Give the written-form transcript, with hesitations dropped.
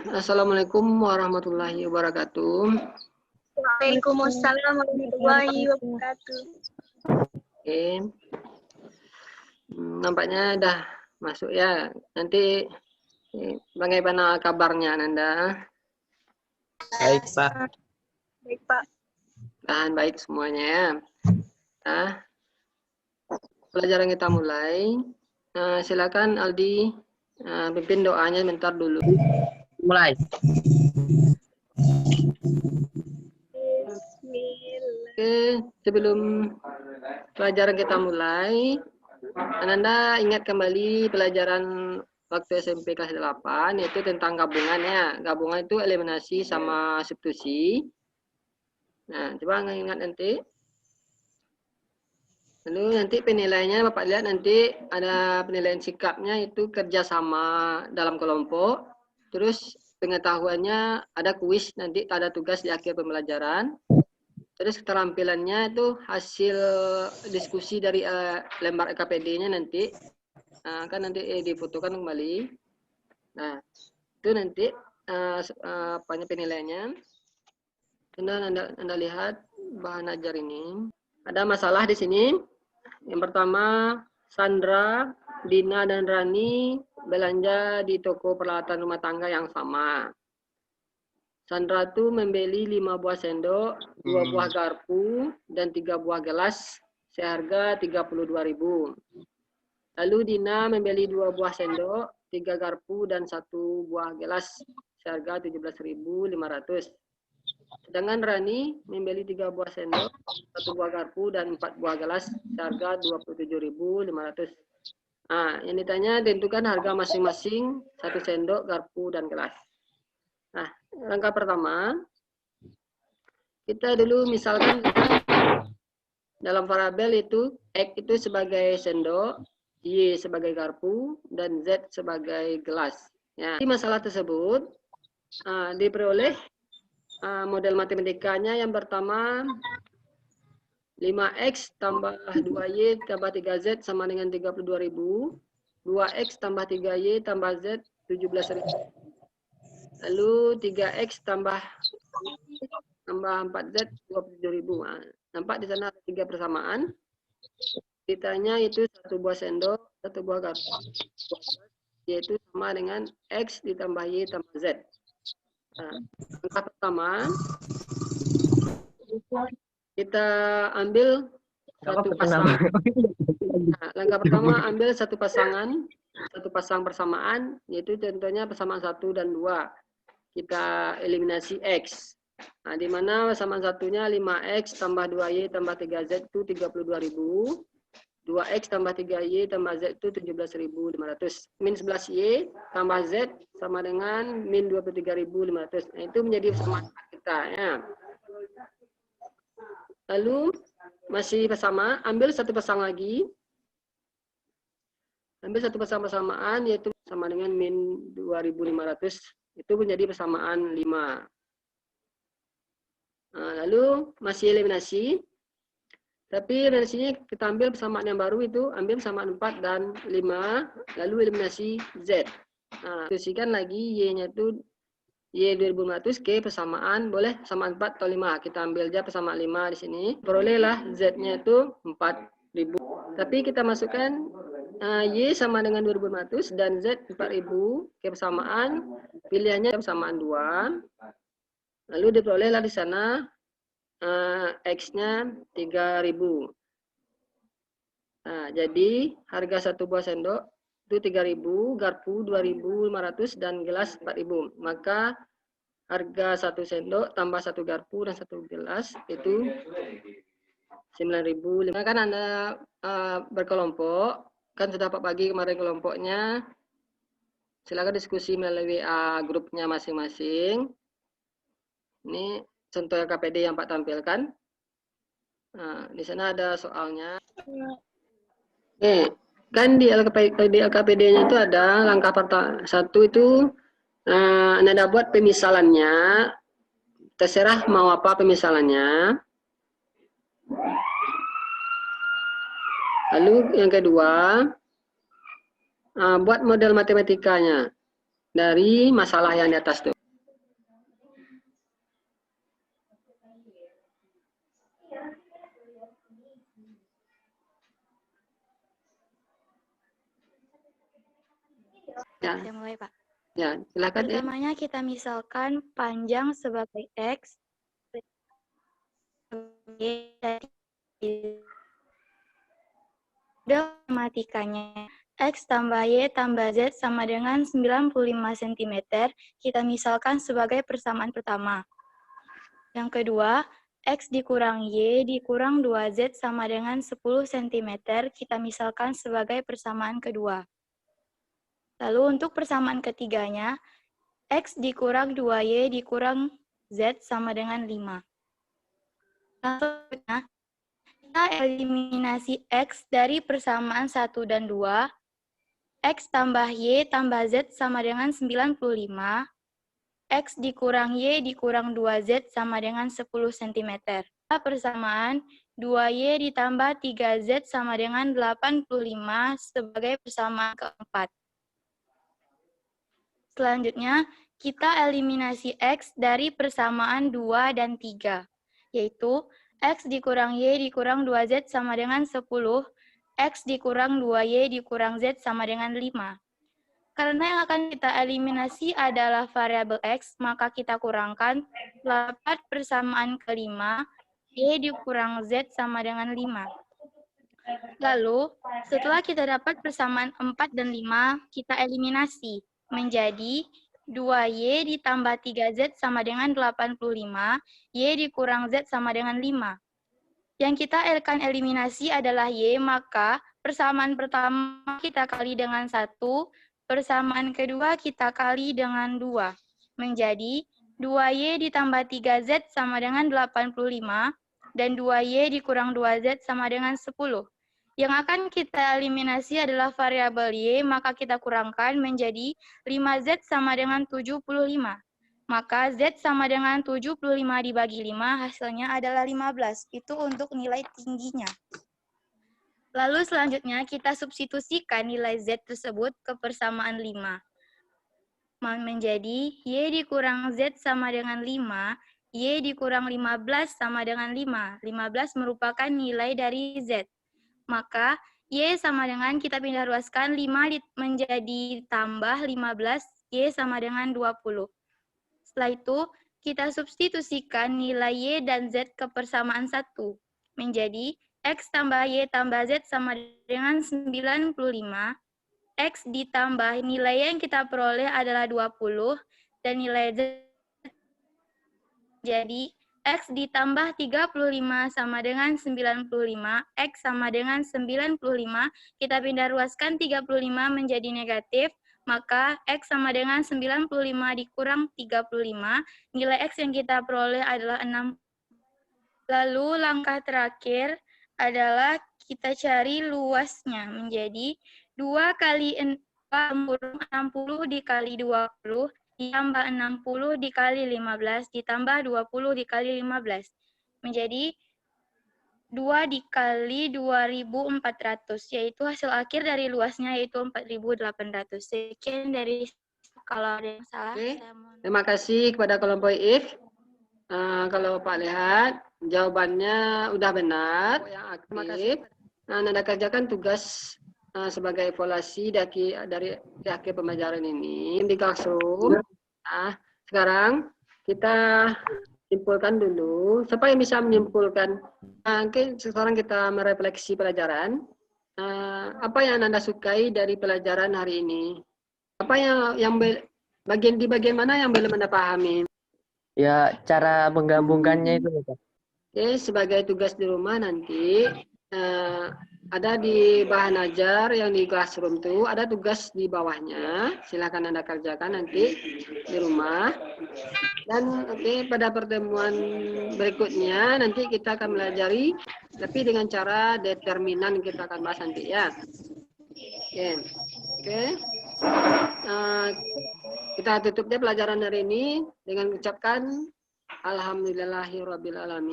Assalamualaikum warahmatullahi wabarakatuh. Waalaikumsalam warahmatullahi wabarakatuh. Oke, nampaknya udah masuk ya. Nanti bagaimana kabarnya Nanda? Baik, Pak. Baik, Pak. Tahan baik semuanya ya. Nah, pelajaran kita mulai. Silakan Aldi pimpin doanya bentar dulu. Mulai. Bismillah. Oke, sebelum pelajaran kita mulai, Ananda ingat kembali pelajaran waktu SMP kelas 8, yaitu tentang gabungan ya. Gabungan itu eliminasi sama substitusi. Nah, coba ingat nanti. Lalu nanti penilaiannya Bapak lihat nanti ada penilaian sikapnya itu kerjasama dalam kelompok. Terus pengetahuannya ada kuis, nanti ada tugas di akhir pembelajaran. Terus keterampilannya itu hasil diskusi dari lembar LKPD-nya nanti. Kan nanti difotokan kembali. Nah, itu nanti penilaiannya. Anda lihat bahan ajar ini. Ada masalah di sini. Yang pertama, Sandra, Dina, dan Rani belanja di toko peralatan rumah tangga yang sama. Sandra itu membeli 5 buah sendok, 2 buah garpu, dan 3 buah gelas seharga 32.000. Lalu Dina membeli 2 buah sendok, 3 garpu, dan 1 buah gelas seharga 17.500. Sedangkan Rani membeli 3 buah sendok, 1 buah garpu, dan 4 buah gelas seharga 27.500. Nah, yang ditanya tentukan harga masing-masing 1 sendok, garpu, dan gelas. Nah, langkah pertama, kita dulu misalkan dalam variabel itu X itu sebagai sendok, Y sebagai garpu, dan Z sebagai gelas. Ya, di masalah tersebut diperoleh model matematikanya yang pertama 5X tambah 2Y tambah 3Z sama dengan 32.000. 2X tambah 3Y tambah Z 17.000. Lalu 3X tambah 4Z 27.000. Nah, nampak di sana ada 3 persamaan. Ditanya itu 1 buah sendok, 1 buah garpu, yaitu sama dengan X ditambah Y tambah Z. Nah, langkah pertama kita ambil satu pasangan. Nah, langkah pertama ambil satu pasang persamaan, yaitu contohnya persamaan 1 dan 2. Kita eliminasi X. Nah, di mana persamaan satunya 5X tambah 2Y tambah 3Z itu 32.000. 2X tambah 3Y tambah Z itu 17.500. Min 11Y tambah Z sama dengan min 23.500. Nah, itu menjadi persamaan kita ya. Lalu masih bersama, ambil satu pasang lagi. Ambil satu pasang persamaan yaitu sama dengan min 2.500. Itu menjadi persamaan 5. Nah, lalu masih eliminasi. Tapi eliminasinya kita ambil persamaan yang baru itu, ambil persamaan 4 dan 5, lalu eliminasi Z. Nah, tuliskan lagi Y-nya itu Y 2500 ke persamaan, boleh persamaan 4 atau 5. Kita ambil aja persamaan 5 di sini. Perolehlah Z-nya itu 4.000. Tapi kita masukkan Y sama dengan 2500 dan Z 4.000 ke persamaan. Pilihannya persamaan 2. Lalu diperolehlah di sana X-nya 3.000. Nah, jadi harga 1 buah sendok itu 3.000, garpu 2.500 dan gelas 4.000. Maka harga 1 sendok tambah 1 garpu dan 1 gelas itu 9.000. Kan Anda berkelompok, kan sudah Pak bagi kemarin kelompoknya. Silakan diskusi melalui grupnya masing-masing. Ini contoh KPD yang Pak tampilkan. Nah, di sana ada soalnya. Kan di LKPD-nya itu ada langkah pertama 1 itu Anda buat pemisalannya. Terserah mau apa pemisalannya. Lalu yang kedua, buat model matematikanya dari masalah yang di atas tuh. Ya, Saya mulai, Pak. ya, silakan. Pertamanya kita misalkan panjang sebagai X, matematikanya X tambah Y tambah Z sama dengan 95 cm, kita misalkan sebagai persamaan pertama. Yang kedua, X dikurang Y dikurang 2Z sama dengan 10 cm, kita misalkan sebagai persamaan kedua. Lalu untuk persamaan ketiganya, X dikurang 2Y dikurang Z sama dengan 5. Selanjutnya, kita eliminasi X dari persamaan 1 dan 2. X tambah Y tambah Z sama dengan 95. X dikurang Y dikurang 2Z sama dengan 10 cm. Persamaan 2Y ditambah 3Z sama dengan 85 sebagai persamaan keempat. Selanjutnya, kita eliminasi X dari persamaan 2 dan 3, yaitu X dikurang Y dikurang 2Z sama dengan 10, X dikurang 2Y dikurang Z sama dengan 5. Karena yang akan kita eliminasi adalah variabel X, maka kita kurangkan, dapat persamaan kelima, Y dikurang Z sama dengan 5. Lalu, setelah kita dapat persamaan 4 dan 5, kita eliminasi menjadi 2Y ditambah 3Z sama dengan 85, Y dikurang Z sama dengan 5. Yang kita akan eliminasi adalah Y, maka persamaan pertama kita kali dengan 1, persamaan kedua kita kali dengan 2. Menjadi 2Y ditambah 3Z sama dengan 85, dan 2Y dikurang 2Z sama dengan 10. Yang akan kita eliminasi adalah variabel Y, maka kita kurangkan menjadi 5Z sama dengan 75. Maka Z sama dengan 75 dibagi 5, hasilnya adalah 15. Itu untuk nilai tingginya. Lalu selanjutnya kita substitusikan nilai Z tersebut ke persamaan 5. Menjadi Y dikurang Z sama dengan 5, Y dikurang 15 sama dengan 5. 15 merupakan nilai dari Z. Maka Y sama dengan, kita pindah ruaskan, 5 menjadi tambah 15, Y sama dengan 20. Setelah itu, kita substitusikan nilai Y dan Z ke persamaan 1. Menjadi X tambah Y tambah Z sama dengan 95. X ditambah nilai yang kita peroleh adalah 20. Dan nilai Z jadi X ditambah 35 sama dengan 95. X sama dengan 95. Kita pindah ruaskan 35 menjadi negatif. Maka X sama dengan 95 dikurang 35, nilai X yang kita peroleh adalah 6. Lalu langkah terakhir adalah kita cari luasnya, menjadi 2 kali 60 dikali 20, ditambah 60 dikali 15, ditambah 20 dikali 15. Menjadi 2 dikali 2.400, yaitu hasil akhir dari luasnya yaitu 4.800. Sekian dari, kalau ada yang salah. Oke. Terima kasih kepada kelompok IF. Kalau Pak lihat, jawabannya udah benar. Yang aktif. Nah, Anda kerjakan tugas sebagai evaluasi dari akhir pembelajaran ini di classroom. Nah, sekarang kita simpulkan dulu. Siapa yang bisa menyimpulkan? Oke, sekarang kita merefleksi pelajaran. Apa yang Anda sukai dari pelajaran hari ini? Apa yang di bagian mana yang belum Anda pahami? Ya, cara menggabungkannya itu, Pak. Oke, sebagai tugas di rumah nanti ada di bahan ajar yang di classroom tuh ada tugas di bawahnya. Silakan Anda kerjakan nanti di rumah. Dan oke, pada pertemuan berikutnya nanti kita akan melajari, tapi dengan cara determinan kita akan bahas nanti ya. Oke. Kita tutup deh pelajaran hari ini dengan mengucapkan alhamdulillahirabbil alamin.